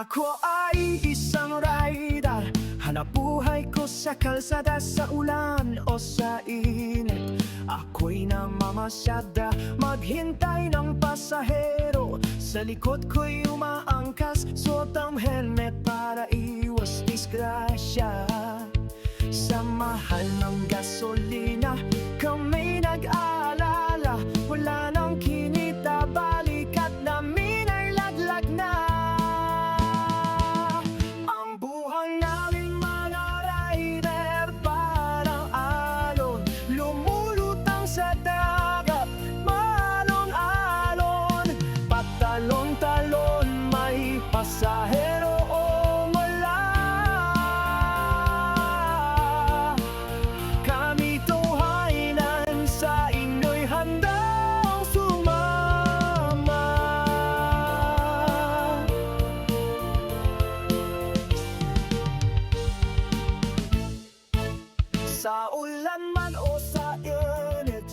Ako ay isang rider, hanap buhay ko sa kalsada, sa ulan o sa init. Ako'y namamasyada, maghintay ng pasahero. Sa likod ko'y umaangkas, suot ang helmet para iwas disgrasya. Sa mahal ng gasolina, kami nag-aalala. Wala nang kinita, balikat namin ay laglag na. Ang buhay naming mga rider parang alon, lumulutang sa dagat, maalon-alon. Patalon-talon, may pasahero o wala. Kami tuhanan sa inyo'y handang sumama. Sa ulan man o sa init,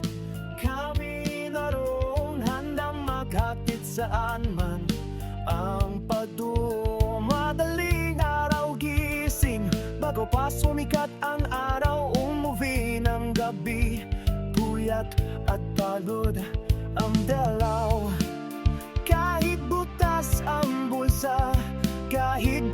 kami naroon handang maghatid saan man ang patungo. Madaling araw gising, bago pa sumikat ang araw, umuwi ng gabi. Puyat at pagod ang dalaw, kahit butas ang bulsa, kahit